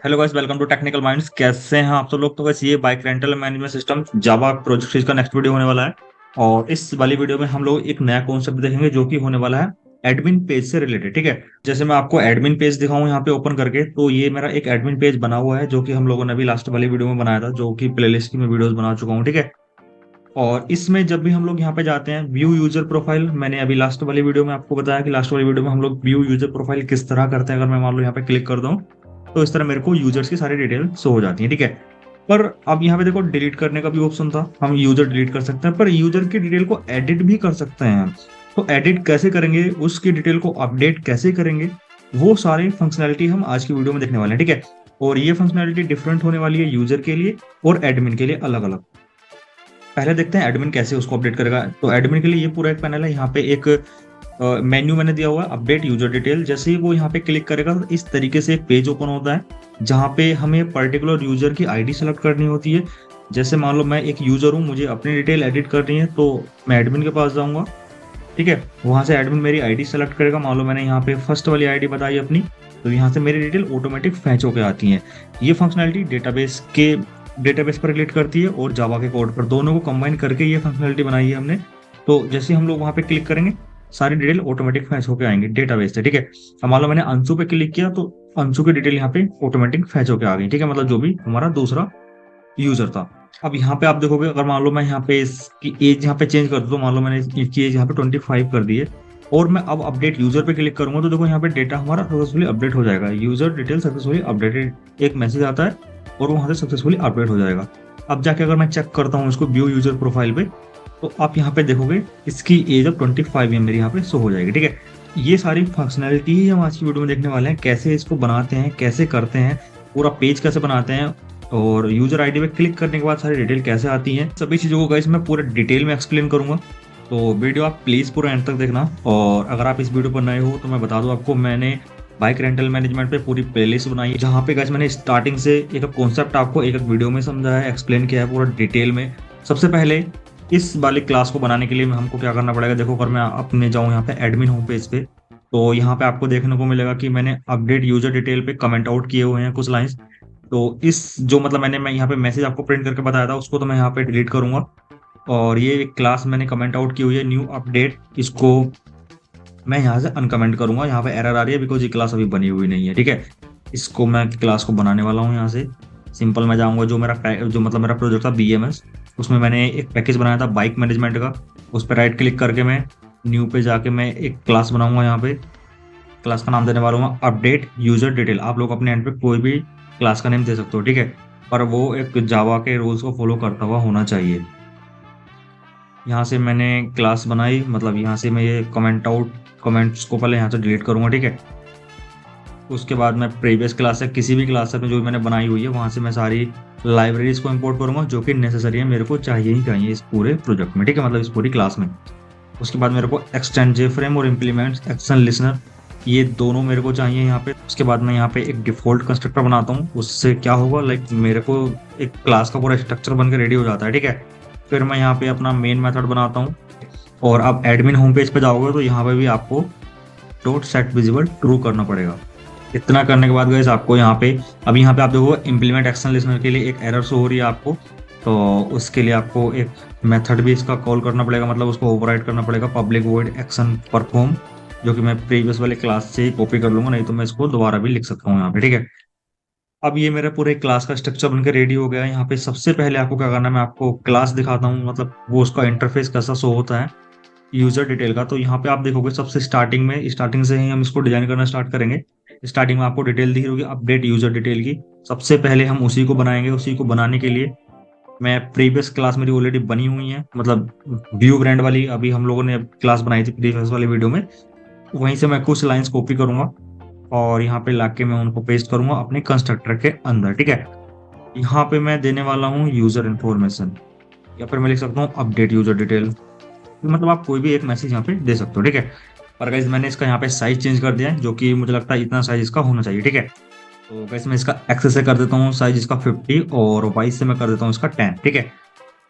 Hello guys, welcome to Technical Minds. कैसे हैं आप सब लोग? तो बस ये bike rental management system Java project series का नेक्स्ट वीडियो होने वाला है। और इस वाली वीडियो में हम लोग एक नया कॉन्सेप्ट देखेंगे जो कि होने वाला है एडमिन पेज से रिलेटेड। ठीक है, जैसे मैं आपको एडमिन पेज दिखाऊं यहाँ पे ओपन करके, तो ये मेरा एक एडमिन पेज बना हुआ है जो कि हम लोगों ने अभी लास्ट वाली वीडियो में बनाया था, जो कि प्लेलिस्ट की मैं वीडियोस बना चुका हूँ। ठीक है, और इसमें जब भी हम लोग यहाँ पे जाते हैं व्यू यूजर प्रोफाइल, मैंने अभी लास्ट वाली वीडियो में आपको बताया कि लास्ट वाली वीडियो में हम लोग व्यू यूजर प्रोफाइल किस तरह करते हैं। अगर मैं मान लो यहाँ पे क्लिक कर दूं तो इस तरह मेरे को यूजर्स की सारी डिटेल शो हो जाती है। ठीक है, पर अब यहाँ पे देखो डिलीट करने का भी ऑप्शन था, हम यूजर डिलीट कर सकते हैं, पर यूजर की डिटेल को एडिट भी कर सकते हैं। तो एडिट कैसे करेंगे, उसकी डिटेल को अपडेट कैसे करेंगे, वो सारी फंक्शनैलिटी हम आज की वीडियो में देखने वाले हैं। ठीक है, और ये फंक्शनैलिटी डिफरेंट होने वाली है यूजर के लिए और एडमिन के लिए अलग अलग। पहले देखते हैं एडमिन कैसे उसको अपडेट करेगा। तो एडमिन के लिए ये पूरा एक पैनल है, यहाँ पे एक मेन्यू मैंने दिया हुआ है अपडेट यूजर डिटेल। जैसे ही वो यहाँ पे क्लिक करेगा तो इस तरीके से एक पेज ओपन होता है जहाँ पे हमें पर्टिकुलर यूजर की आईडी सेलेक्ट करनी होती है। जैसे मान लो मैं एक यूजर हूँ, मुझे अपनी डिटेल एडिट करनी है, तो मैं एडमिन के पास जाऊंगा। ठीक है, वहां से एडमिन मेरी आईडी सेलेक्ट करेगा। मान लो मैंने यहाँ पे फर्स्ट वाली आईडी बताई अपनी, तो यहाँ से मेरी डिटेल ऑटोमेटिक फैच होकर आती है। ये फंक्शनैलिटी डेटाबेस पर रिलेट करती है और जावा के कोड पर, दोनों को कंबाइन करके ये फंक्शनैलिटी बनाई है हमने। तो जैसे हम लोग वहां पे क्लिक करेंगे सारी डिटेल ऑटोमेटिक फैच होकर आएंगे डेटाबेस से। ठीक है, अब मान लो मैंने अंशु पे क्लिक किया तो अंशु की डिटेल यहाँ पे ऑटोमेटिक फैच होकर आ गई। ठीक है, मतलब जो भी हमारा दूसरा यूजर था। अब यहाँ पे आप देखोगे, अगर मान लो मैं यहाँ पे इसकी एज यहाँ पे चेंज कर दूँ, तो मान लो मैंने इसकी एज यहाँ पे 25 कर दी है और मैं अब अपडेट यूजर पे क्लिक करूंगा तो देखो यहाँ पे डेटा हमारा सक्सेसफुली अपडेट हो जाएगा। यूजर डिटेल सक्सेसफुली अपडेटेड एक मैसेज आता है और वहां से सक्सेसफुली अपडेट हो जाएगा। अब जाके अगर मैं चेक करता हूँ इसको व्यू यूजर प्रोफाइल पे, तो आप यहाँ पे देखोगे इसकी एज अब 25 मेरी यहाँ पे शो हो जाएगी। ठीक है, ये सारी फंक्शनैलिटी ही हम आज की वीडियो में देखने वाले हैं, कैसे इसको बनाते हैं, कैसे करते हैं, पूरा पेज कैसे बनाते हैं, और यूजर आईडी पे क्लिक करने के बाद सारी डिटेल कैसे आती है। सभी चीज़ों को गाइस मैं पूरे डिटेल में एक्सप्लेन करूंगा, तो वीडियो आप प्लीज़ पूरा एंड तक देखना। और अगर आप इस वीडियो पर नए हो तो मैं बता दूं आपको, मैंने बाइक रेंटल मैनेजमेंट पे पूरी प्लेलिस्ट बनाई है जहाँ पे गाइस मैंने स्टार्टिंग से एक कॉन्सेप्ट आपको एक वीडियो में समझाया है, एक्सप्लेन किया है पूरा डिटेल में। सबसे पहले इस वाले क्लास को बनाने के लिए हमको क्या करना पड़ेगा, देखो अगर मैं अपने जाऊँ यहाँ पे एडमिन होम पेज पे, तो यहाँ पे आपको देखने को मिलेगा कि मैंने अपडेट यूजर डिटेल पे कमेंट आउट किए हुए हैं कुछ लाइंस। तो इस जो मतलब मैं यहाँ पे मैसेज आपको प्रिंट करके बताया था उसको तो मैं यहाँ पे डिलीट करूंगा। और ये एक क्लास मैंने कमेंट आउट की हुई है न्यू अपडेट, इसको मैं यहाँ से अनकमेंट करूंगा। यहाँ पे एरर आ रही है बिकॉज ये क्लास अभी बनी हुई नहीं है। ठीक है, इसको मैं क्लास को बनाने वाला हूँ। यहाँ से सिंपल मैं जाऊँगा, जो मतलब मेरा प्रोजेक्ट था BMS, उसमें मैंने एक पैकेज बनाया था बाइक मैनेजमेंट का। उस पर राइट क्लिक करके मैं न्यू पे जाके मैं एक क्लास बनाऊंगा। यहाँ पे क्लास का नाम देने वाला हूँ अपडेट यूजर डिटेल। आप लोग अपने एंड पे कोई भी क्लास का नेम दे सकते हो। ठीक है, पर वो एक जावा के रूल्स को फॉलो करता हुआ होना चाहिए। यहाँ से मैंने क्लास बनाई, मतलब यहाँ से मैं ये कमेंट्स को पहले यहाँ से डिलीट करूंगा। ठीक है, उसके बाद मैं प्रीवियस क्लास से किसी भी क्लास में जो मैंने बनाई हुई है वहाँ से मैं सारी लाइब्रेरीज को इंपोर्ट करूंगा जो कि नेसेसरी है, मेरे को चाहिए ही चाहिए इस पूरे प्रोजेक्ट में। ठीक है, मतलब इस पूरी क्लास में। उसके बाद मेरे को एक्सटेंड जेफ्रेम और इम्प्लीमेंट एक्शन लिसनर, ये दोनों मेरे को चाहिए यहाँ पे। उसके बाद मैं यहाँ पे एक डिफॉल्ट कंस्ट्रक्टर बनाता हूँ। उससे क्या होगा, लाइक मेरे को एक क्लास का पूरा स्ट्रक्चर बनकर रेडी हो जाता है। ठीक है, फिर मैं यहाँ पे अपना मेन मेथड बनाता हूँ। और अब एडमिन होम पेज पे जाओगे तो यहाँ पे भी आपको डॉट सेट विजिबल ट्रू करना पड़ेगा। इतना करने के बाद गाइस आपको यहाँ पे आप देखो इम्प्लीमेंट एक्शन लिसनर के लिए एक एरर शो हो रही है आपको, तो उसके लिए आपको एक मेथड भी इसका कॉल करना पड़ेगा, मतलब उसको ओवरराइड करना पड़ेगा पब्लिक वॉइड एक्शन परफॉर्म, जो कि मैं प्रीवियस वाले क्लास से ही कॉपी कर लूंगा, नहीं तो मैं इसको दोबारा भी लिख सकता हूँ यहाँ पे। ठीक है, अब ये मेरा पूरे क्लास का स्ट्रक्चर बनकर रेडी हो गया है। यहाँ पे सबसे पहले आपको क्या करना है, मैं आपको क्लास दिखाता हूँ, मतलब वो उसका इंटरफेस कैसा शो होता है यूजर डिटेल का। तो यहाँ पे आप देखोगे सबसे स्टार्टिंग से ही हम इसको डिजाइन करना स्टार्ट करेंगे। स्टार्टिंग में आपको डिटेल दिख रही होगी अपडेट यूजर डिटेल की, सबसे पहले हम उसी को बनाएंगे। उसी को बनाने के लिए मैं प्रीवियस क्लास मेरी ऑलरेडी बनी हुई है, मतलब व्यू ब्रांड वाली अभी हम लोगों ने क्लास बनाई थी प्रीवियस वाली वीडियो में, वहीं से मैं कुछ लाइंस कॉपी करूंगा और यहाँ पे लाके मैं उनको पेस्ट करूंगा अपने कंस्ट्रक्टर के अंदर। ठीक है, यहाँ पे मैं देने वाला हूँ यूजर इन्फॉर्मेशन, या फिर मैं लिख सकता हूँ अपडेट यूजर डिटेल, मतलब आप कोई भी एक मैसेज यहाँ पे दे सकते हो। ठीक है, पर गाइस मैंने इसका यहाँ पे साइज चेंज कर दिया है, जो कि मुझे लगता है इतना साइज इसका होना चाहिए। ठीक है, तो गाइस मैं इसका एक्स से कर देता हूँ साइज इसका 50 और वाई से मैं कर देता हूँ इसका 10। ठीक है,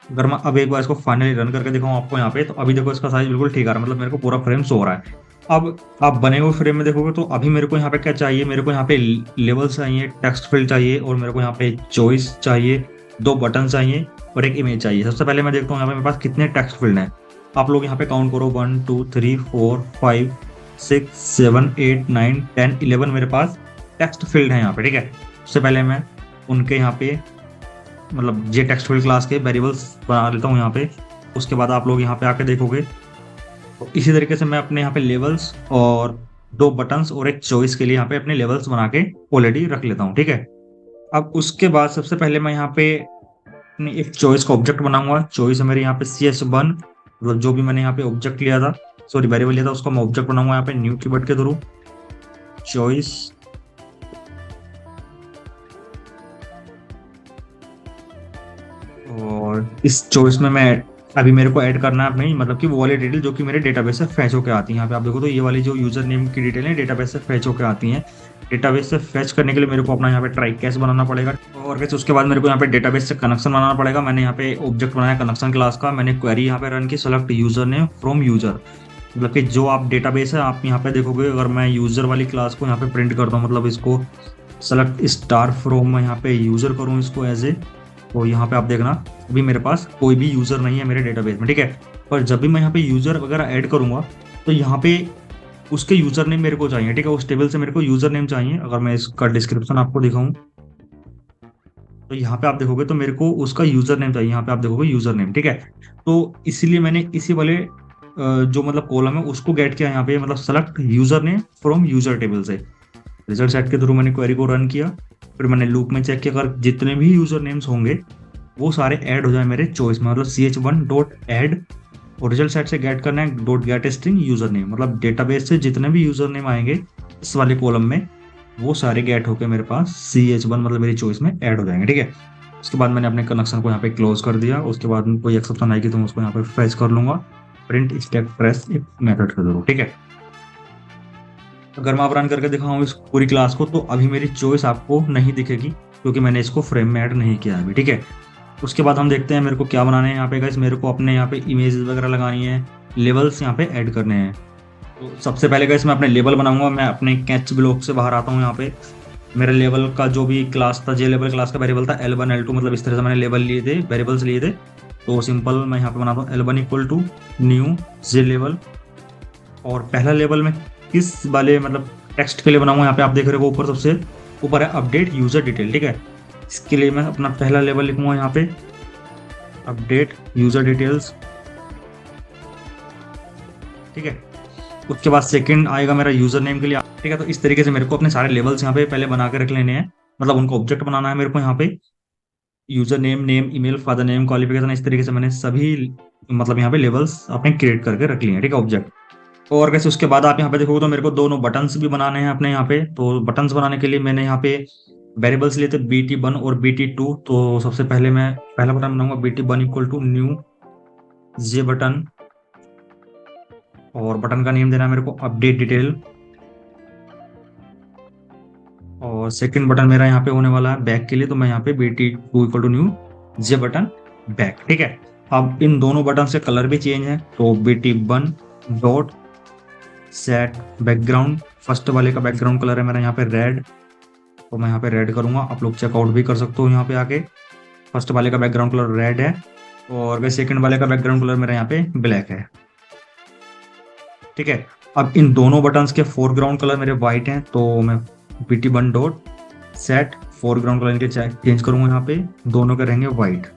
अगर मैं अब एक बार इसको फाइनली रन करके दिखाऊँ आपको यहाँ पे, तो अभी देखो इसका साइज बिल्कुल ठीक आ रहा है, मतलब मेरे को पूरा फ्रेम शो हो रहा है। अब आप बने हुए फ्रेम में देखोगे तो अभी मेरे को यहाँ पे क्या चाहिए, मेरे को यहाँ पे लेवल चाहिए, टेक्स्ट फील्ड चाहिए, और मेरे को यहाँ पे चॉइस चाहिए, 2 बटन चाहिए और एक इमेज चाहिए। सबसे पहले मैं देखता हूँ यहाँ पे मेरे पास कितने टेक्स्ट फील्ड हैं। आप लोग यहाँ पे काउंट करो, 1 2 3 4 5 6 7 8 9 10 11 मेरे पास टेक्स्ट फील्ड है यहाँ पे, ठीक है। सबसे पहले मैं उनके यहाँ पे मतलब जे टेक्स्ट फील्ड क्लास के वेरिएबल्स बना लेता हूँ यहाँ पे। उसके बाद आप लोग यहाँ पे आके देखोगे तो इसी तरीके से मैं अपने यहाँ पे लेवल्स और 2 बटन्स और एक चॉइस के लिए यहाँ पे अपने लेवल्स बना के ऑलरेडी रख लेता हूँ, ठीक है। अब उसके बाद सबसे पहले मैं यहाँ पे अपनी एक चॉइस का ऑब्जेक्ट बनाऊंगा। चॉइस है मेरे यहाँ पे CS1, मतलब जो भी मैंने यहाँ पे ऑब्जेक्ट लिया था, सॉरी वेरिएबल लिया था, उसका मैं ऑब्जेक्ट बनाऊंगा यहाँ पे न्यू कीवर्ड के थ्रू चॉइस। और इस चॉइस में मैं अभी मेरे को ऐड करना है अपनी मतलब कि वो वाली डिटेल जो कि मेरे डेटाबेस से फैच होकर आती है। यहाँ पे आप देखो तो ये वाली जो यूजर नेम की डिटेल है डेटाबेस से फैच होकर आती हैं। डेटाबेस से फैच करने के लिए मेरे को अपना यहाँ पे ट्राई कैश बनाना पड़ेगा, और कैसे उसके बाद मेरे को यहाँ पे डेटाबेस से कनेक्शन बनाना पड़ेगा। मैंने यहाँ पे ऑब्जेक्ट बनाया कनेक्शन क्लास का, मैंने क्वेरी यहाँ पे रन की select user name from user, मतलब कि जो आप डेटाबेस है आप यहाँ पे देखोगे अगर मैं यूजर वाली क्लास को यहाँ पे प्रिंट करता हूँ, मतलब इसको सेलेक्ट स्टार फ्रॉम मैं यहाँ पे यूजर करूँ इसको एज ए, तो यहाँ पे आप देखना अभी मेरे पास कोई भी यूजर नहीं है मेरे डेटाबेस में, ठीक है। पर जब भी मैं यहाँ पे यूजर वगैरह ऐड करूंगा तो यहाँ पे उसके यूजर नेम मेरे को चाहिए, ठीक है। उस टेबल से मेरे को यूजर नेम चाहिए। अगर मैं इसका डिस्क्रिप्शन आपको दिखाऊं तो यहाँ पे आप देखोगे तो मेरे को उसका यूजर नेम चाहिए, यहाँ पे आप देखोगे यूजर नेम, ठीक है। तो इसीलिए मैंने इसी वाले जो मतलब कॉलम है उसको गेट किया यहाँ पे, मतलब select user name from user table से। रिजल्ट सेट के थ्रू मैंने क्वेरी को रन किया, फिर मैंने लूप में चेक किया अगर जितने भी यूजर नेम्स होंगे वो सारे ऐड हो जाए मेरे चॉइस में, मतलब ch1 डॉट ऐड, और रिजल्ट सेट से गेट करना है dot gate string user name, मतलब डेटाबेस से जितने भी यूजर नेम आएंगे इस वाले कॉलम में वो सारे गेट होके मेरे पास ch1 मतलब मेरी चॉइस में ऐड हो जाएंगे, ठीक है। उसके बाद मैंने अपने कनेक्शन को यहाँ पे क्लोज कर दिया। उसके बाद कोई एक्सेप्शन आएगी तो मैं उसको यहाँ पे फेच कर लूंगा प्रिंट स्टैक प्रेस एक मेथड के जरूर, ठीक है। अगर मैं आप रन करके दिखाऊं इस पूरी क्लास को तो अभी मेरी चॉइस आपको नहीं दिखेगी क्योंकि मैंने इसको फ्रेम में ऐड नहीं किया अभी, ठीक है। उसके बाद हम देखते हैं मेरे को क्या बनाने हैं यहाँ पे गाइस। मेरे को अपने यहाँ पे इमेजेस वगैरह लगानी है, लेवल्स यहाँ पे ऐड करने हैं। तो सबसे पहले गाइस मैं अपने लेवल बनाऊंगा। मैं अपने कैच ब्लॉक से बाहर आता हूँ। यहाँ पे मेरे लेवल का जो भी क्लास था, जे लेवल क्लास का वेरिएबल था L1 L2, मतलब इस तरह से मैंने लेवल लिए थे, वेरिएबल्स लिए थे। तो सिंपल मैं यहाँ पे बनाता हूँ L1 equal to new J लेवल, और पहला लेवल में किस वाले मतलब टेक्स्ट के लिए बनाऊंगा, यहाँ पे आप देख रहे हो ऊपर सबसे ऊपर है अपडेट यूजर डिटेल, ठीक है। इसके लिए मैं अपना पहला लेवल लिखूंगा यहाँ पे अपडेट यूजर डिटेल्स, ठीक है। उसके बाद सेकंड आएगा मेरा यूजर नेम के लिए, ठीक है। तो इस तरीके से मेरे को अपने सारे लेवल्स यहाँ पे पहले बना के रख लेने हैं, मतलब उनको ऑब्जेक्ट बनाना है मेरे को यहाँ पे। User name, name, email, father name, qualification, इस तरीके से मैंने सभी मतलब यहाँ पे लेवल्स अपने क्रिएट करके रख लिए हैं, ठीक है, ऑब्जेक्ट। और कैसे उसके बाद आप यहाँ पे देखोगे तो मेरे को दोनों बटन्स भी बनाने हैं अपने यहाँ पे। तो बटन्स बनाने के लिए मैंने यहाँ पे वेरिएबल्स लिए थे BT1 और BT2। तो सबसे पहले मैं पहला बटन बनाऊंगा BT1 equal to new J button, और बटन का नेम देना है मेरे को अपडेट डिटेल। और सेकंड बटन मेरा यहाँ पे होने वाला है बैक के लिए, तो मैं यहाँ पे BT2 equal to new J button back, ठीक है। अब इन दोनों बटन से कलर भी चेंज है, तो BT1 dot set background, first वाले का बैकग्राउंड कलर है मेरा यहाँ पे रेड, तो मैं यहाँ पे रेड करूंगा। आप लोग चेकआउट भी कर सकते हो यहाँ पे आके। फर्स्ट वाले का बैकग्राउंड कलर रेड है और सेकंड वाले का बैकग्राउंड कलर मेरा यहाँ पे ब्लैक है, ठीक है। अब इन दोनों बटन्स के फोरग्राउंड कलर मेरे व्हाइट हैं, तो मैं BT1 dot set foreground colour इनके चेंज करूंगा, यहाँ पे दोनों के रहेंगे व्हाइट,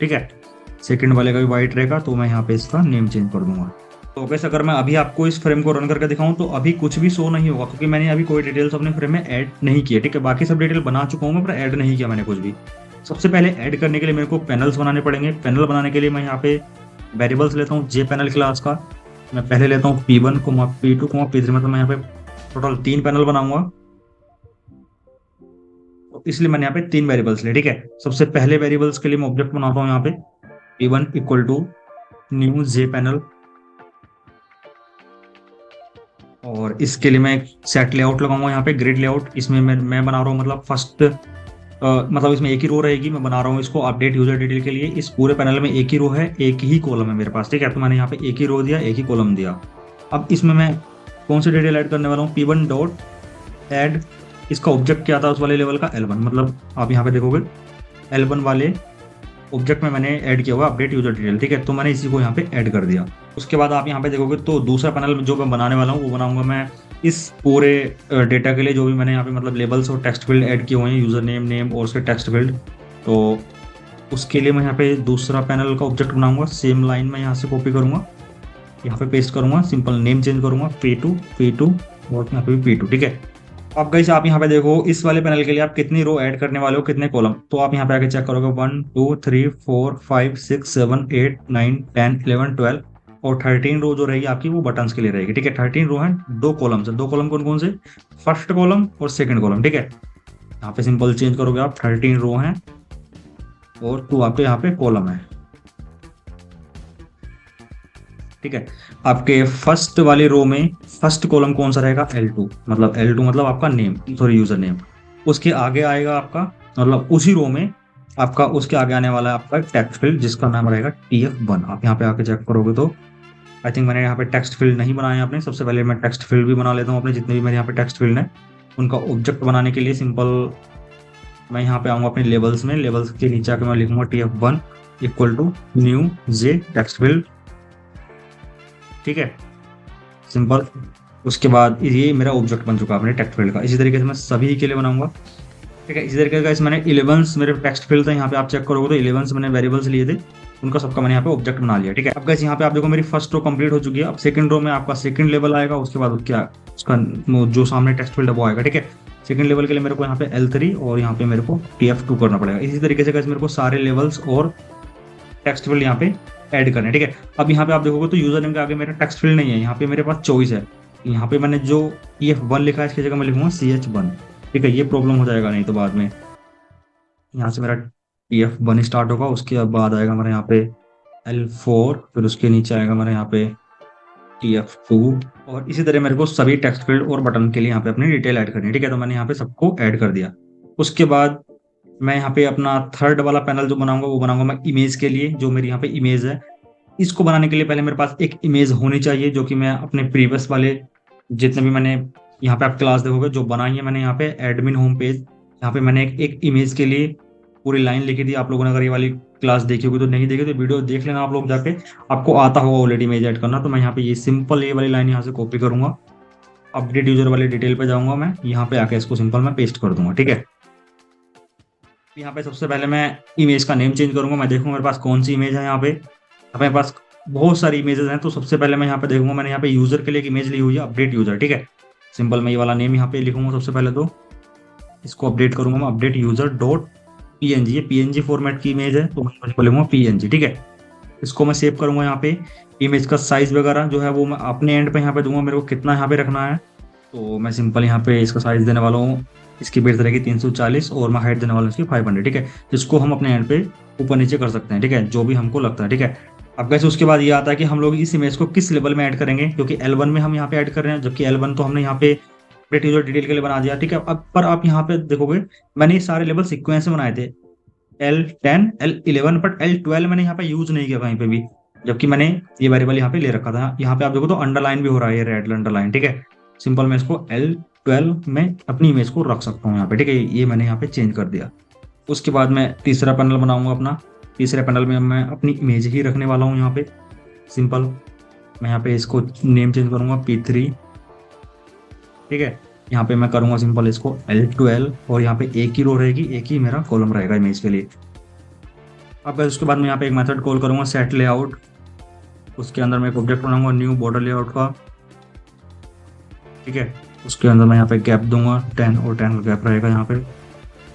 ठीक है। सेकंड वाले का भी व्हाइट रहेगा, तो मैं यहाँ पे इसका नेम चेंज कर दूंगा। तो वैसे अगर मैं अभी आपको इस फ्रेम को रन करके दिखाऊं तो अभी कुछ भी शो नहीं होगा क्योंकि मैंने अभी कोई डिटेल्स अपने फ्रेम में ऐड नहीं किए, ठीक है। बाकी सब डिटेल बना चुका हूँ पर ऐड नहीं किया मैंने कुछ भी। सबसे पहले ऐड करने के लिए मेरे को पैनल्स बनाने पड़ेंगे। पैनल बनाने के लिए मैं यहाँ पे वेरिएबल्स लेता हूँ जे पैनल क्लास का। मैं पहले लेता हूँ P1, P2, P3, मतलब मैं यहाँ पे टोटल 3 पैनल बनाऊंगा, तो इसलिए मैंने यहाँ पे 3 वेरिएबल्स लिए, ठीक है। सबसे पहले वेरिएबल्स के लिए मैं ऑब्जेक्ट बनाता हूँ यहाँ पे P1 equal to new J panel, और इसके लिए मैं एक सेट लेआउट लगाऊंगा यहाँ पे ग्रिड लेआउट। इसमें मैं बना रहा हूँ मतलब फर्स्ट मतलब इसमें एक ही रो रहेगी। मैं बना रहा हूँ इसको अपडेट यूजर डिटेल के लिए। इस पूरे पैनल में एक ही रो है, एक ही कॉलम है मेरे पास, ठीक है। तो मैंने यहाँ पे एक ही रो दिया, एक ही कॉलम दिया। अब इसमें मैं कौन सी डिटेल ऐड करने वाला हूँ, P1 डॉट ऐड, इसका ऑब्जेक्ट क्या था उस वाले लेवल का, L1, मतलब आप यहाँ पे देखोगे L1 वाले ऑब्जेक्ट में मैंने ऐड किया हुआ अपडेट यूजर डिटेल, ठीक है, तो मैंने इसी को यहाँ पे ऐड कर दिया। उसके बाद आप यहाँ पे देखोगे तो दूसरा पैनल जो मैं बनाने वाला हूँ वो बनाऊंगा मैं इस पूरे डेटा के लिए, जो भी मैंने यहाँ पे मतलब लेबल्स और टेक्स्ट फील्ड ऐड किए हुए हैं, यूजर नेम, नेम और उसके टेक्स्ट फील्ड, तो उसके लिए मैं यहाँ पे दूसरा पैनल का ऑब्जेक्ट बनाऊंगा। सेम लाइन में यहाँ से कॉपी करूंगा, यहाँ पे पेस्ट करूंगा, सिंपल नेम चेंज करूंगा P2 और यहाँ पे भी P2, ठीक है। अब गाइस आप यहाँ पे देखो इस वाले पैनल के लिए आप कितनी रो ऐड करने वाले हो, कितने कॉलम, तो आप यहाँ पे आके चेक करोगे 1 2 3 4 5 6 7 8 9 10 11 12 और 13 रो जो रहेगी आपकी वो बटन्स के लिए रहेगी, ठीक है। 13 रो है, दो कॉलम है, दो कॉलम कौन कौन से, फर्स्ट कॉलम और सेकंड कॉलम, ठीक है। यहाँ पे सिंपल चेंज करोगे आप, 13 रो है और 2 आपके यहाँ पे कॉलम है, ठीक है। आपके फर्स्ट वाले रो में फर्स्ट कॉलम कौन सा रहेगा, L2, मतलब L2 मतलब आपका नेम, सॉरी यूजर नेम। उसके आगे आएगा आपका, मतलब उसी रो में आपका उसके आगे आने वाला है आपका टेक्स्ट फील्ड जिसका नाम रहेगा TF1। आप यहाँ पे आके चेक करोगे तो आई थिंक मैंने यहाँ पे टेक्स्ट फील्ड नहीं बनाया आपने, सबसे पहले मैं टेक्स्ट फील्ड भी बना लेता हूँ अपने जितने भी मेरे यहाँ पे टेक्स्ट फील्ड है उनका ऑब्जेक्ट बनाने के लिए। सिंपल मैं यहाँ पे आऊँगा अपने लेबल्स में, लेबल्स के नीचे आके मैं लिखूंगा TF1 equal to new J text field, ठीक है, सिंपल। उसके बाद ये मेरा ऑब्जेक्ट बन चुका है अपने टेक्स्ट फील्ड का। इसी तरीके से मैं सभी के लिए बनाऊंगा, ठीक है। इसी तरीके का मैंने 11 मेरे टेक्स्ट फील्ड था, यहाँ पे आप चेक करोगे तो 11 मैंने वेरिएबल्स लिए थे, उनका सबका मैंने यहाँ पे ऑब्जेक्ट बना लिया, ठीक है। अब गाइस यहाँ पे आप देखो मेरी फर्स्ट रो कंप्लीट हो चुकी है। अब सेकंड रो में आपका सेकंड लेवल आएगा, उसके बाद क्या उसका जो सामने टेक्स्ट फील्ड है वो आएगा, ठीक है। सेकंड लेवल के लिए मेरे को यहाँ पे L3 और यहाँ पे मेरे को TF2 करना पड़ेगा। इसी तरीके से गाइस मेरे को सारे लेवल्स और टेक्स्ट फील्ड यहाँ पे ऐड करने, ठीक है। अब यहाँ पे आप देखोगे तो यूजर नेम के आगे मेरा टेक्स्ट फील्ड नहीं है, यहाँ पे मेरे पास चॉइस है। यहाँ पे मैंने जो TF1 लिखा है इसकी जगह मैं लिखूंगा CH1, ठीक है। ये प्रॉब्लम हो जाएगा नहीं तो बाद में यहाँ से मेरा TF1 स्टार्ट होगा, उसके बाद आएगा मेरा यहाँ पे L4, फिर उसके नीचे आएगा मेरा यहाँ पे TF2 और इसी तरह मेरे को सभी टेक्स्ट फील्ड और बटन के लिए यहाँ पे अपनी डिटेल ऐड करनी है, ठीक है। तो मैंने यहाँ पे सबको ऐड कर दिया। उसके बाद मैं यहाँ पे अपना थर्ड वाला पैनल जो बनाऊंगा वो बनाऊंगा मैं इमेज के लिए। जो मेरी यहाँ पे इमेज है, इसको बनाने के लिए पहले मेरे पास एक इमेज होनी चाहिए, जो कि मैं अपने प्रीवियस वाले जितने भी मैंने यहाँ पे आप क्लास देखोगे जो बनाई है मैंने यहाँ पे एडमिन होम पेज, यहाँ पे मैंने एक इमेज के लिए पूरी लाइन लिखी थी। आप लोगों ने अगर ये वाली क्लास देखी होगी तो नहीं देखी तो वीडियो देख लेना आप लोग जाके, आपको आता होगा ऑलरेडी इमेज ऐड करना। तो मैं यहाँ पे ये सिंपल ये वाली लाइन यहाँ से कॉपी करूंगा, अपडेट यूजर वाली डिटेल पे जाऊंगा, मैं यहाँ पे आके इसको सिंपल मैं पेस्ट कर दूंगा, ठीक है। यहाँ पे सबसे पहले मैं इमेज का नेम चेंज करूंगा। मैं देखूंगा मेरे पास कौन सी इमेज है, यहाँ पे मेरे पास बहुत सारी इमेजेस हैं। तो सबसे पहले मैं यहाँ पे देखूंगा, मैंने यहाँ पे यूजर के लिए एक इमेज ली हुई है अपडेट यूजर, ठीक है। सिंपल मैं ये वाला नेम यहाँ पे लिखूंगा सबसे पहले, तो इसको अपडेट करूंगा मैं अपडेट यूजर डॉट PNG। ये PNG फॉर्मेट की इमेज है तो मैं लिखूंगा PNG, ठीक है। इसको मैं सेव करूंगा। यहाँ पे इमेज का साइज वगैरह जो है वो मैं अपने एंड पे यहाँ पे दूंगा, मेरे को कितना यहाँ पे रखना है। तो मैं सिंपल यहाँ पे इसका साइज देने वाला हूँ, इसकी विड्थ रहेगी 340 और मैं हाइट देने वाला हूँ इसकी 500, ठीक है। जिसको हम अपने एंड पे ऊपर नीचे कर सकते हैं, ठीक है, जो भी हमको लगता है, ठीक है। अब कैसे उसके बाद ये आता है कि हम लोग इस इमेज को किस लेवल में ऐड करेंगे, क्योंकि L1 में हम यहाँ पे ऐड कर रहे हैं, जबकि L1 तो हमने यहाँ पे अपडेट यूजर डिटेल के लिए बना दिया, ठीक है। अब पर आप यहाँ पे देखोगे मैंने ये सारे लेवल सिक्वेंस में बनाए थे, L10 L11, बट L12 मैंने यहाँ पे यूज नहीं किया कहीं पे भी, जबकि मैंने ये वेरिएबल यहाँ पे ले रखा था। यहाँ पे आप देखो तो अंडरलाइन भी हो रहा है, ये रेड अंडरलाइन, ठीक है। सिंपल मैं इसको L12 में अपनी इमेज को रख सकता हूँ यहाँ पे, ठीक है। ये मैंने यहाँ पे चेंज कर दिया। उसके बाद मैं तीसरा पैनल बनाऊंगा अपना। तीसरे पैनल में मैं अपनी इमेज ही रखने वाला हूँ यहाँ पे। सिंपल मैं यहाँ पे इसको नेम चेंज करूंगा P3, ठीक है। यहाँ पे मैं करूंगा सिंपल इसको L12 और यहाँ पे एक ही रो रहेगी, एक ही मेरा कॉलम रहेगा इमेज के लिए। अब उसके बाद मैं यहाँ पे एक मेथड कॉल करूंगा सेट लेआउट। उसके अंदर मैं एक ऑब्जेक्ट बनाऊंगा न्यू बॉर्डर लेआउट का, ठीक है। उसके अंदर मैं यहाँ पे गैप दूंगा 10 और 10 गैप रहेगा यहाँ पे।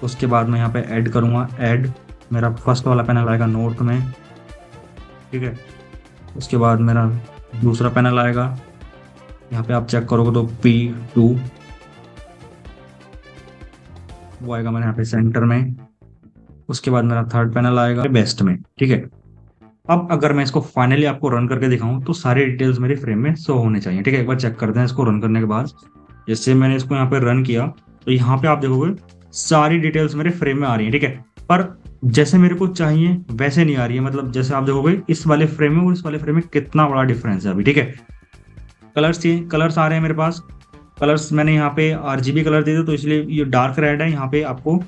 उसके बाद मैं यहाँ पे ऐड करूंगा ऐड, मेरा फर्स्ट वाला पैनल आएगा नॉर्थ में, ठीक है। उसके बाद मेरा दूसरा पैनल आएगा, यहाँ पे आप चेक करोगे तो P2 वो आएगा मेरे यहाँ पे सेंटर में। उसके बाद मेरा थर्ड पैनल आएगा बेस्ट में, ठीक है। अब अगर मैं इसको फाइनली आपको रन करके दिखाऊं तो सारी डिटेल्स मेरे फ्रेम में शो होने चाहिए, ठीक है। एक बार चेक करते हैं इसको रन करने के बाद। जैसे मैंने इसको यहाँ पे रन किया तो यहाँ पे आप देखोगे सारी डिटेल्स मेरे फ्रेम में आ रही है, ठीक है। पर जैसे मेरे को चाहिए वैसे नहीं आ रही है, मतलब जैसे आप देखोगे इस वाले फ्रेम में और इस वाले फ्रेम में कितना बड़ा डिफरेंस है अभी, ठीक है। कलर्स आ रहे हैं मेरे पास। कलर्स मैंने यहाँ पे RGB कलर दे दिया, तो इसलिए ये डार्क रेड है, यहाँ पे आपको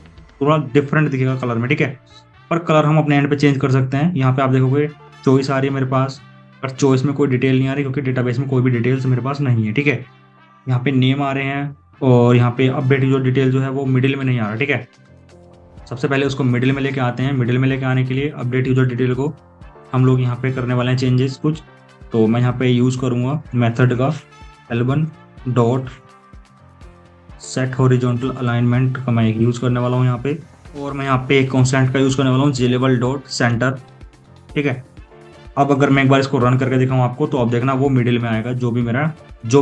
थोड़ा डिफरेंट दिखेगा कलर में, ठीक है। पर कलर हम अपने एंड पे चेंज कर सकते हैं। यहाँ पे आप देखोगे चॉइस आ रही है मेरे पास, पर चॉइस में कोई डिटेल नहीं आ रही, क्योंकि डेटाबेस में कोई भी डिटेल्स मेरे पास नहीं है, ठीक है। यहाँ पे नेम आ रहे हैं, और यहाँ पे अपडेट जो डिटेल जो है वो मिडिल में नहीं आ रहा, ठीक है। सबसे पहले उसको मिडिल में लेके आते हैं। मिडिल में लेके आने के लिए अपडेट यूजर डिटेल को हम लोग यहाँ पे करने वाले हैं चेंजेस कुछ। तो मैं यहाँ पे यूज़ करूँगा मेथड का L1 dot set horizontal alignment का मैं एक यूज़ करने वाला हूँ यहाँ पे। और मैं यहाँ पे एक कॉन्स्टेंट का यूज़ करने वाला हूँ जेलेबल डॉट सेंटर, ठीक है। अब अगर मैं एक बार इसको रन करके दिखाऊँ आपको, तो अब देखना वो मिडिल में आएगा। जो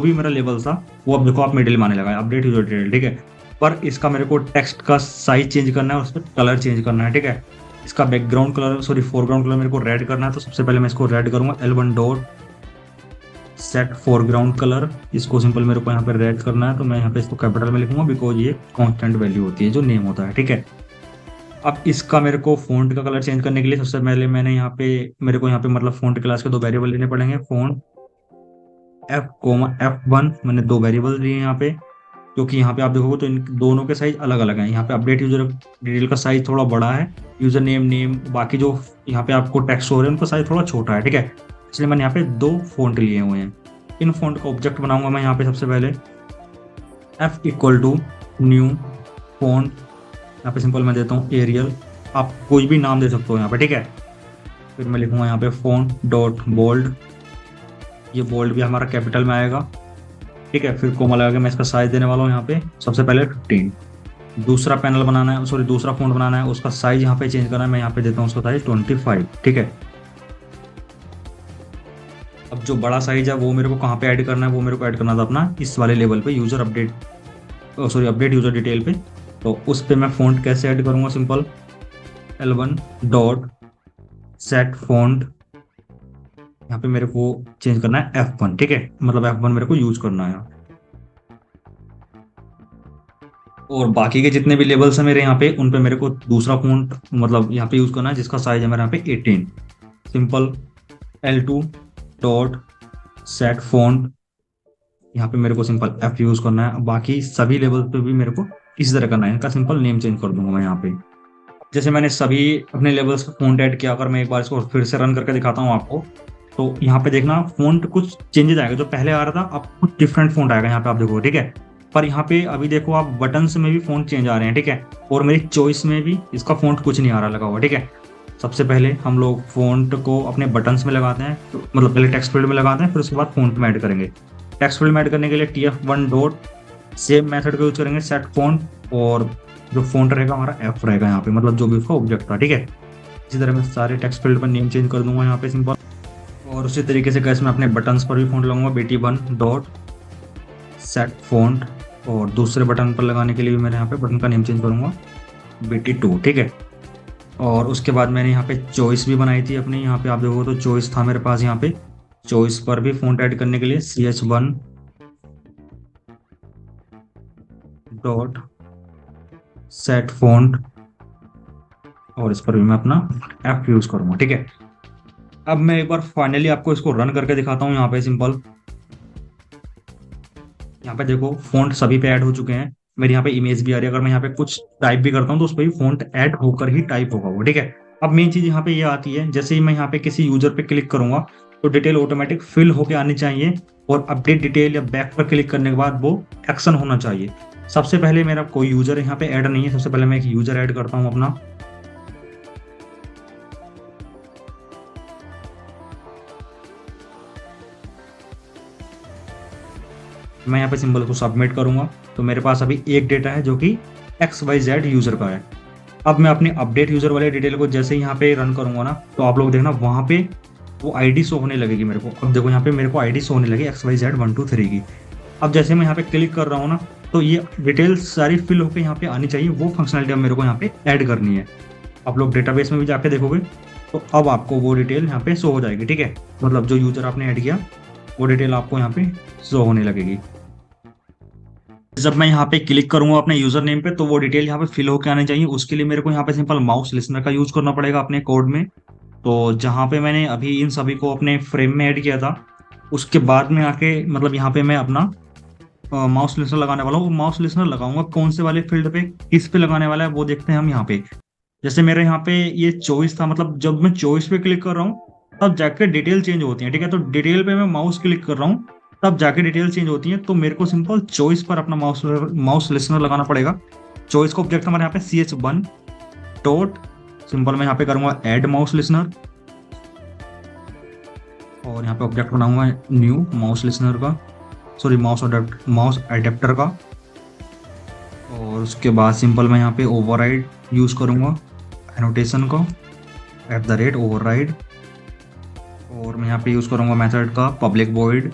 भी मेरा लेवल था वो अब देखो आप मिडिल में आने लगा है, अपडेट यूजर डिटेल, ठीक है। पर इसका मेरे को टेक्स्ट का साइज चेंज करना है और उस पर कलर चेंज करना है, ठीक है। इसका बैकग्राउंड कलर फोरग्राउंड कलर मेरे को रेड करना है। तो सबसे पहले मैं इसको रेड करूंगा, L1 dot set foreground colour. इसको सिंपल मेरे को यहाँ पे रेड करना है, तो मैं यहाँ पे इसको कैपिटल में लिखूंगा, बिकॉज ये कांस्टेंट वैल्यू होती है जो नेम होता है, ठीक है। अब इसका मेरे को फ़ॉन्ट का कलर चेंज करने के लिए सबसे पहले मेरे को यहाँ पे मतलब फ़ॉन्ट क्लास के दो वेरिएबल लेने पड़ेंगे। फ़ॉन्ट F, मैंने दो वेरिएबल लिए यहाँ पे, क्योंकि यहाँ पे आप देखोगे तो इन दोनों के साइज अलग अलग हैं। यहाँ पे अपडेट यूजर डिटेल का साइज थोड़ा बड़ा है, यूजर नेम बाकी जो यहाँ पे आपको टेक्स्ट हो रहे हैं उनका साइज थोड़ा छोटा है, ठीक है। इसलिए मैंने यहाँ पे दो फ़ॉन्ट लिए हुए हैं। इन फ़ॉन्ट का ऑब्जेक्ट बनाऊंगा मैं यहाँ पे सबसे पहले F equal to new font. यहाँ पे सिंपल मैं देता हूँ एरियल, आप कोई भी नाम दे सकते हो यहाँ पे, ठीक है। फिर मैं लिखूंगा यहाँ पे फ़ॉन्ट डॉट बोल्ड, ये बोल्ड भी हमारा कैपिटल में आएगा, ठीक है। फिर कोमा लगा के मैं इसका साइज देने वाला हूँ यहाँ पे सबसे पहले 15। दूसरा पैनल बनाना है, सॉरी दूसरा फ़ॉन्ट बनाना है, उसका साइज यहाँ पे चेंज करना है। मैं यहाँ पे देता हूँ उसका साइज 25, ठीक है। अब जो बड़ा साइज है वो मेरे को कहाँ पे ऐड करना है, वो मेरे को ऐड करना था अपना इस वाले लेवल पे अपडेट यूजर डिटेल पे। तो उस पे मैं फ़ॉन्ट कैसे ऐड करूँगा, simple L1 dot set font, यहाँ पे मेरे को चेंज करना है F1, ठीक है। मतलब F1 मेरे को यूज करना है। और बाकी के जितने भी लेवल्स हैं मेरे यहाँ पे, उन पे मेरे को दूसरा फ़ॉन्ट मतलब यहाँ पे यूज करना है, जिसका साइज है मेरे यहाँ पे 18। Simple L2 dot set font, यहाँ पे मेरे को सिंपल F यूज करना है। बाकी सभी लेवल पे भी मेरे को इसी तरह करना है, इनका सिंपल नेम चेंज कर दूंगा मैं यहाँ पे। जैसे मैंने सभी अपने लेवल्स का फ़ॉन्ट ऐड किया, अगर मैं एक बार इसको फिर से रन करके दिखाता हूँ आपको, तो यहाँ पे देखना फ़ॉन्ट कुछ चेंजेस आएगा। जो पहले आ रहा था अब कुछ डिफरेंट फ़ॉन्ट आएगा यहाँ पे, आप देखो, ठीक है। पर यहाँ पे अभी देखो आप बटन्स में भी फ़ॉन्ट चेंज आ रहे हैं, ठीक है। और मेरी चॉइस में भी इसका फ़ॉन्ट कुछ नहीं आ रहा लगा हुआ, ठीक है। सबसे पहले हम लोग फ़ॉन्ट को अपने बटन्स में लगाते हैं, मतलब पहले टेक्स्ट फील्ड में लगाते हैं, फिर उसके बाद फ़ॉन्ट में ऐड करेंगे। टेक्स्ट फील्ड में ऐड करने के लिए TF1 डॉट सेम मेथड का यूज करेंगे सेट फ़ॉन्ट, और जो फ़ॉन्ट रहेगा हमारा F रहेगा यहाँ पे, मतलब जो भी उसका ऑब्जेक्ट था, ठीक है। इसी तरह मैं सारे टेक्स्ट फील्ड पर नेम चेंज कर दूंगा यहाँ पे सिंपल। और उसी तरीके से कैसे मैं अपने बटन्स पर भी फ़ॉन्ट लगाऊंगा, BT1 डॉट सेट फ़ॉन्ट, और दूसरे बटन पर लगाने के लिए भी मैं यहाँ पे बटन का नेम चेंज करूँगा BT2, ठीक है। और उसके बाद मैंने यहाँ पे चॉइस भी बनाई थी अपनी, यहाँ पे आप देखो तो चॉइस था मेरे पास। यहाँ पे चॉइस पर भी फ़ॉन्ट ऐड करने के लिए CH1 डॉट सेट फ़ॉन्ट, और इस पर भी मैं अपना F यूज़ करूँगा, ठीक है। अब मैं एक बार फाइनली आपको इसको रन करके दिखाता हूँ। यहाँ पे सिंपल, यहाँ पे देखो फ़ॉन्ट सभी पे ऐड हो चुके हैं। मेरे यहाँ पे इमेज भी आ रही है। अगर मैं यहाँ पे कुछ टाइप भी करता हूँ तो उस पर भी फ़ॉन्ट ऐड होकर ही टाइप होगा वो, ठीक है। अब मेन चीज़ यहाँ पे ये आती है, जैसे ही मैं यहाँ पे किसी यूजर पे क्लिक करूंगा तो डिटेल ऑटोमेटिक फिल होके आनी चाहिए, और अपडेट डिटेल या बैक पर क्लिक करने के बाद वो एक्शन होना चाहिए। सबसे पहले मेरा कोई यूजर यहाँ पे ऐड नहीं है, सबसे पहले मैं एक यूजर ऐड करता हूँ अपना। मैं यहाँ पे सिंबल को सबमिट करूंगा, तो मेरे पास अभी एक डेटा है जो कि XYZ यूजर का है। अब मैं अपने अपडेट यूजर वाले डिटेल को जैसे ही यहाँ पे रन करूंगा ना, तो आप लोग देखना वहाँ पे वो आईडी शो होने लगेगी मेरे को। अब देखो यहाँ पे मेरे को आईडी शो होने लगी XYZ123 की। अब जैसे मैं यहाँ पे क्लिक कर रहा हूँ ना, तो ये डिटेल्स सारी फिल होकर यहाँ पे आनी चाहिए। वो फंक्शनलिटी अब मेरे को यहाँ पे ऐड करनी है। आप लोग डेटाबेस में भी जाके देखोगे तो अब आपको वो डिटेल यहाँ पे शो हो जाएगी, ठीक है। मतलब जो यूजर आपने ऐड किया वो डिटेल आपको यहाँ पे शो होने लगेगी। जब मैं यहाँ पे क्लिक करूंगा अपने यूजर नेम पे, तो वो डिटेल यहाँ पे फिल होकर आनी चाहिए। उसके लिए मेरे को यहाँ पे सिंपल माउस लिस्नर का यूज करना पड़ेगा अपने कोड में। तो जहाँ पे मैंने अभी इन सभी को अपने फ्रेम में ऐड किया था, उसके बाद में आके मतलब यहाँ पे मैं अपना माउस लिस्नर लगाने वाला हूँ। माउस लिस्नर लगाऊंगा कौन से वाले फील्ड पे, किस पे लगाने वाला है वो देखते हैं हम यहाँ पे। जैसे मेरे यहाँ पे ये चॉइस था, मतलब जब मैं चॉइस पे क्लिक कर रहा हूँ तब जाके डिटेल चेंज होती है, ठीक है। तो डिटेल पे मैं माउस क्लिक कर रहा हूँ तब जाके डिटेल चेंज होती है। तो मेरे को सिंपल चॉइस पर अपना माउस लिस्नर लगाना पड़ेगा। चॉइस का ऑब्जेक्ट हमारे यहाँ पे ch1 डॉट, सिंपल मैं यहाँ पे करूंगा ऐड माउस लिस्नर, और यहाँ पे ऑब्जेक्ट बनाऊंगा न्यू माउस लिस्नर का, सॉरी माउस एडेप्टर का। और उसके बाद सिंपल मैं यहाँ पे ओवरराइड यूज करूंगा एनोटेशन का, @ओवरराइड। और मैं यहाँ पे यूज करूंगा मेथड का पब्लिक वॉइड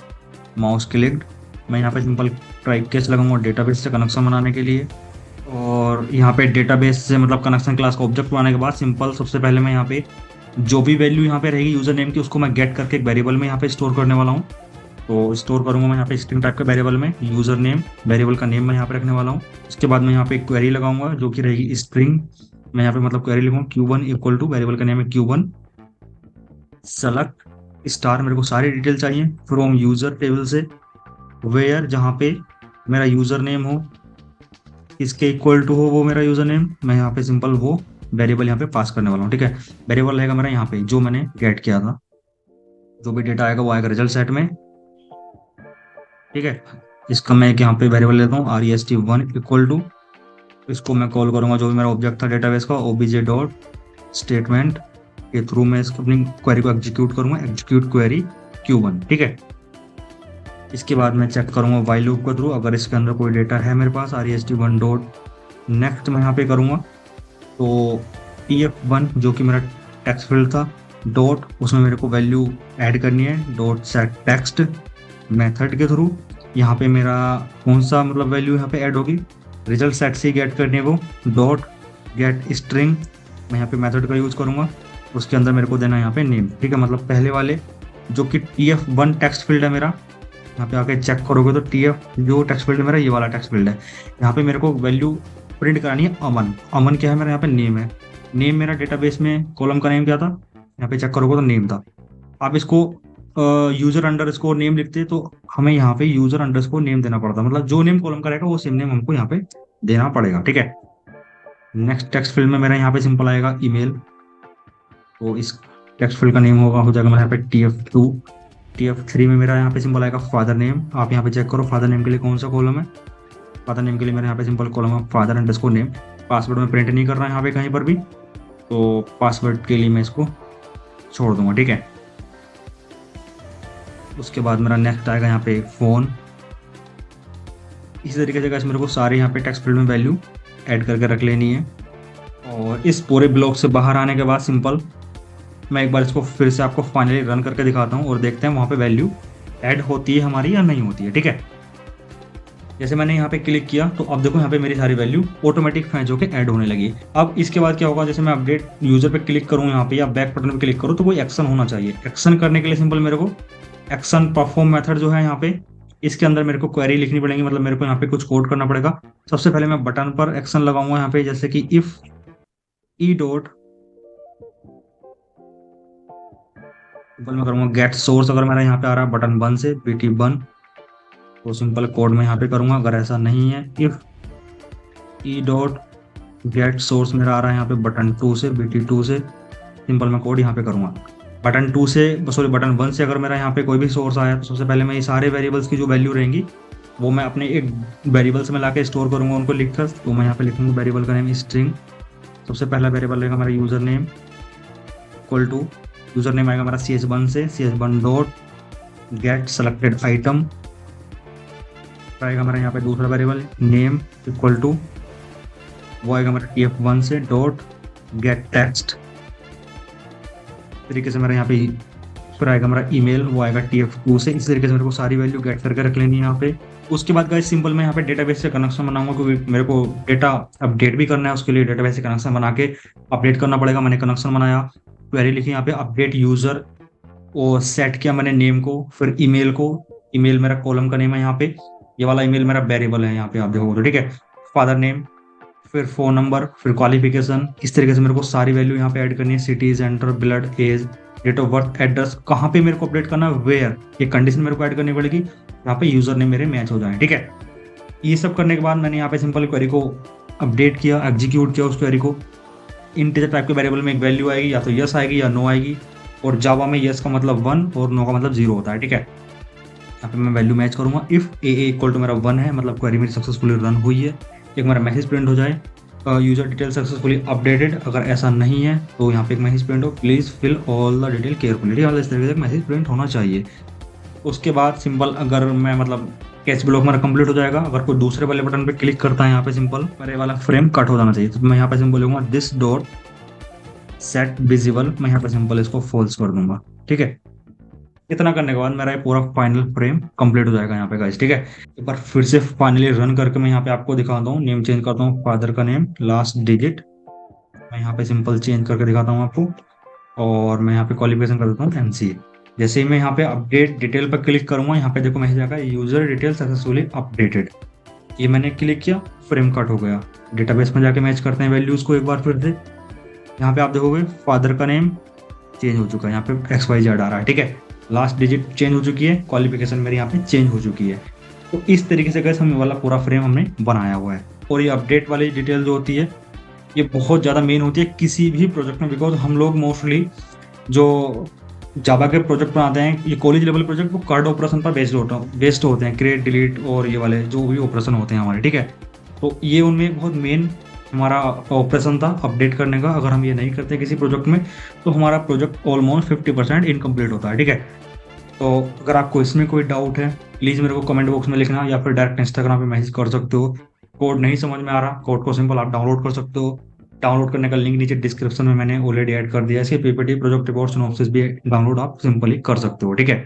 माउस क्लिक्ड। मैं यहाँ पे सिंपल ट्राई केस लगाऊंगा डेटाबेस से कनेक्शन बनाने के लिए। और यहाँ पे डेटाबेस से मतलब कनेक्शन क्लास का ऑब्जेक्ट बनाने के बाद सिंपल सबसे पहले मैं यहाँ पे जो भी वैल्यू यहाँ पे रहेगी यूजर नेम की, उसको मैं गेट करके एक वेरिएबल में यहाँ पे स्टोर करने वाला हूँ। तो स्टोर करूंगा मैं यहाँ पे स्ट्रिंग टाइप के वेरिएबल में यूजर नेम, वेरिएबल का नेम मैं यहाँ पे रखने वाला हूँ। उसके बाद मैं यहाँ पे क्वेरी लगाऊंगा जो कि रहेगी स्ट्रिंग। मैं यहाँ पे मतलब क्वेरी लिखूंगा Q1 इक्वल टू, वेरिएबल का नेम है Q1 सेलेक्ट स्टार, मेरे को सारी डिटेल चाहिए फ्रॉम यूजर टेबल से, वेयर जहाँ पे मेरा यूजर नेम हो, इसके इक्वल टू हो वो मेरा यूजर नेम। मैं यहाँ पे सिंपल वो वेरिएबल यहाँ पे पास करने वाला हूँ, ठीक है। वेरिएबल रहेगा मेरा यहाँ पे जो मैंने गेट किया था, जो भी डेटा आएगा वो आएगा रिजल्ट सेट में, ठीक है। इसका मैं एक यहाँ पे वेरिएबल लेता हूँ rest1 इक्वल टू, इसको मैं कॉल करूंगा जो भी मेरा ऑब्जेक्ट था डेटाबेस का obj डॉट स्टेटमेंट के थ्रू मैं इसको अपनी क्वेरी को एग्जीक्यूट करूंगा, एग्जीक्यूट क्वेरी Q1, ठीक है। इसके बाद मैं चेक करूंगा वाइल लूप के थ्रू, अगर इसके अंदर कोई डेटा है मेरे पास rest1 डॉट नेक्स्ट मैं यहाँ पे करूंगा। तो tf1 जो कि मेरा टेक्स्ट फील्ड था डॉट, उसमें मेरे को वैल्यू ऐड करनी है डॉट सेट टेक्स्ट मेथड के थ्रू। यहाँ पे मेरा कौन सा मतलब वैल्यू यहाँ पे ऐड होगी, रिजल्ट सेट से गेट करनी है वो, डॉट गेट स्ट्रिंग मैं यहाँ पे मेथड का यूज करूंगा। उसके अंदर मेरे को देना है यहाँ पे नेम, ठीक है। मतलब पहले वाले जो कि tf1 टेक्स्ट फील्ड है मेरा, यहाँ पे आके चेक करोगे तो tf जो टेक्स्ट फील्ड है मेरा, ये वाला टेक्स्ट फील्ड है। यहाँ पे मेरे को वैल्यू प्रिंट करानी है अमन। अमन क्या है मेरा, यहाँ पे नेम है। नेम मेरा डेटाबेस में कॉलम का नेम क्या था, यहाँ पे चेक करोगे तो नेम था। आप इसको यूजर अंडरस्कोर नेम लिखते तो हमें यहाँ पे यूजर अंडरस्कोर नेम देना पड़ता, मतलब जो नेम कॉलम का रहेगा वो सेम नेम हमको यहाँ पे देना पड़ेगा, ठीक है। नेक्स्ट टेक्स्ट फील्ड में मेरा यहाँ पे सिंपल आएगा ईमेल, तो इस टेक्स्ट फील्ड का नेम होगा हो जाएगा मेरा यहाँ पे tf2। tf3 में मेरा यहाँ पे सिंपल आएगा फादर नेम। आप यहाँ पे चेक करो फादर नेम के लिए कौन सा कॉलम है, फादर नेम के लिए मेरे यहाँ पे सिंपल कॉलम है फादर अंडरस्कोर नेम। पासवर्ड में प्रिंट नहीं कर रहा है यहाँ पे कहीं पर भी, तो पासवर्ड के लिए मैं इसको छोड़ दूंगा, ठीक है। उसके बाद मेरा नेक्स्ट आएगा यहाँ पे फोन। इसी तरीके से मेरे को सारे यहाँ पे टेक्स्ट फील्ड में वैल्यू ऐड करके रख लेनी है। और इस पूरे ब्लॉक से बाहर आने के बाद सिंपल मैं एक बार इसको फिर से आपको फाइनली रन करके दिखाता हूँ और देखते हैं वहाँ पे वैल्यू ऐड होती है हमारी या नहीं होती है, ठीक है। जैसे मैंने यहाँ पे क्लिक किया तो अब देखो यहाँ पे मेरी सारी वैल्यू ऑटोमेटिक फैच होकर ऐड होने लगी। अब इसके बाद क्या होगा, जैसे मैं अपडेट यूजर पे क्लिक करूँ यहाँ पे या बैक बटन पे क्लिक करूँ तो कोई एक्शन होना चाहिए। एक्शन करने के लिए सिंपल मेरे को एक्शन परफॉर्म मेथड जो है यहाँ पे, इसके अंदर मेरे को क्वेरी लिखनी पड़ेगी, मतलब मेरे को यहाँ पे कुछ कोड करना पड़ेगा। सबसे पहले मैं बटन पर एक्शन लगाऊंगा यहाँ पे, जैसे कि इफ ई डॉट, सिंपल मैं करूंगा गेट सोर्स, अगर मेरा यहाँ पे आ रहा है बटन 1 से bt1 तो सिंपल कोड में यहाँ पे करूंगा। अगर ऐसा नहीं है if E dot gate source मेरा आ रहा है यहाँ पे बटन 2 से bt2 से, सिंपल मैं कोड यहाँ पे करूंगा। बटन 2 से सॉरी बटन 1 से अगर मेरा यहाँ पे कोई भी सोर्स आया तो सबसे पहले मैं ये सारे वेरिएबल्स की जो वैल्यू रहेंगी वो मैं अपने एक वेरिएबल्स में लाके स्टोर करूंगा उनको लिखकर। तो मैं यहाँ पे लिखूंगा वेरिएबल का नेम स्ट्रिंग। सबसे पहला वेरिएबल रहेगा मेरा user name equal to, user name आएगा मेरा ch1 से ch1 dot get selected item, आएगा मेरा यहाँ पे दूसरा वेरिएबल नेम इक्वल टू, वो आएगा मेरा tf1 से डॉट गेट टेक्स्ट। तरीके से मेरा यहाँ पे फिर आएगा मेरा ईमेल, वो आएगा tf2 से। इस तरीके से मेरे को सारी वैल्यू गेट करके रख लेनी है यहाँ पे। उसके बाद गाइस सिंपल मैं यहाँ पे डेटाबेस से कनेक्शन बनाऊंगा क्योंकि मेरे को डेटा अपडेट भी करना है, उसके लिए डेटाबेस से कनेक्शन बना के अपडेट करना पड़ेगा। मैंने कनेक्शन बनाया, क्वेरी लिखी यहाँ पे अपडेट यूजर और सेट किया मैंने नेम को, फिर ईमेल को, ईमेल मेरा कॉलम का नेम है यहाँ पे, ये वाला ईमेल मेरा वेरिएबल है यहाँ पे आप देखोगे तो, ठीक है। फादर नेम, फिर फोन नंबर, फिर क्वालिफिकेशन। इस तरीके से मेरे को सारी वैल्यू यहाँ पे ऐड करनी है, city, gender, blood, age, date of birth, address, कहाँ पे मेरे को अपडेट करना है, वेयर, ये कंडीशन मेरे को ऐड करनी पड़ेगी, यहाँ पे यूजर ने मेरे मैच हो जाए। ठीक है, ये सब करने के बाद मैंने यहाँ पे सिंपल क्वेरी को अपडेट किया, एग्जीक्यूट किया उस क्वेरी को। इंटीजर टाइप के वेरिएबल में एक वैल्यू आएगी, या तो यस आएगी या नो आएगी, और जावा में यस का मतलब 1 और नो का मतलब 0 होता है। ठीक है, यहाँ पे मैं वैल्यू मैच करूंगा। इफ ए इक्वल टू मेरा 1 है, मतलब क्वेरी मेरी सक्सेसफुली रन हुई है, एक मेरा मैसेज प्रिंट हो जाए, यूजर डिटेल सक्सेसफुली अपडेटेड। अगर ऐसा नहीं है तो यहाँ पे एक मैसेज प्रिंट हो, please fill all the detail carefully. ठीक है, इस तरीके से एक मैसेज प्रिंट होना चाहिए। उसके बाद सिंपल अगर मैं मतलब कैच ब्लॉक मेरा कंप्लीट हो जाएगा, अगर कोई दूसरे वाले बटन पे क्लिक करता है यहाँ पे सिंपल मेरे वाला फ्रेम कट हो जाना चाहिए, तो मैं यहाँ पे सिंपल बोलूंगा दिस डॉट सेट विजिबल, मैं यहाँ पे सिंपल इसको फॉल्स कर दूंगा। ठीक है, इतना करने के बाद मेरा ये पूरा फाइनल फ्रेम कंप्लीट हो जाएगा यहाँ पे गाइस। ठीक है, एक बार फिर से फाइनली रन करके मैं यहाँ पे आपको दिखाता हूँ। नेम चेंज करता हूँ, फादर का नेम लास्ट डिजिट मैं यहाँ पे सिंपल चेंज करके दिखाता हूँ आपको, और मैं यहाँ पे क्वालिफिकेशन कर देता हूँ एमसीए। जैसे ही मैं यहाँ पे अपडेट डिटेल पर क्लिक करूंगा, यहाँ पे देखो मैसेज आएगा यूजर डिटेल सक्सेसफुली अपडेटेड। ये मैंने क्लिक किया, फ्रेम कट हो गया। डेटाबेस में जाके मैच करते हैं वैल्यूज को एक बार फिर से। यहाँ पे आप देखोगे फादर का नेम चेंज हो चुका है, यहाँ पे XYZ आ रहा है। ठीक है, लास्ट डिजिट चेंज हो चुकी है, क्वालिफिकेशन मेरी यहाँ पे चेंज हो चुकी है। तो इस तरीके से गैस हम वाला पूरा फ्रेम हमने बनाया हुआ है। और ये अपडेट वाली डिटेल जो होती है ये बहुत ज़्यादा मेन होती है किसी भी प्रोजेक्ट में, बिकॉज हम लोग मोस्टली जो जावा के प्रोजेक्ट बनाते हैं, ये कॉलेज लेवल प्रोजेक्ट, वो कार्ड ऑपरेशन पर बेस्ड होते हैं, क्रिएट डिलीट और ये वाले जो भी ऑपरेशन होते हैं हमारे। ठीक है, तो ये उनमें बहुत मेन हमारा ऑपरेशन था अपडेट करने का। अगर हम ये नहीं करते किसी प्रोजेक्ट में तो हमारा प्रोजेक्ट ऑलमोस्ट 50% इनकम्प्लीट होता है। ठीक है, तो अगर आपको इसमें कोई डाउट है प्लीज़ मेरे को कमेंट बॉक्स में लिखना, या फिर डायरेक्ट इंस्टाग्राम पे मैसेज कर सकते हो। कोड नहीं समझ में आ रहा, कोड को सिंपल आप डाउनलोड कर सकते हो। डाउनलोड करने का लिंक नीचे डिस्क्रिप्शन में मैंने ऑलरेडी ऐड कर दिया है। इसके पीपीटी प्रोजेक्ट रिपोर्ट सिनॉप्सिस भी डाउनलोड आप सिंपली कर सकते हो। ठीक है,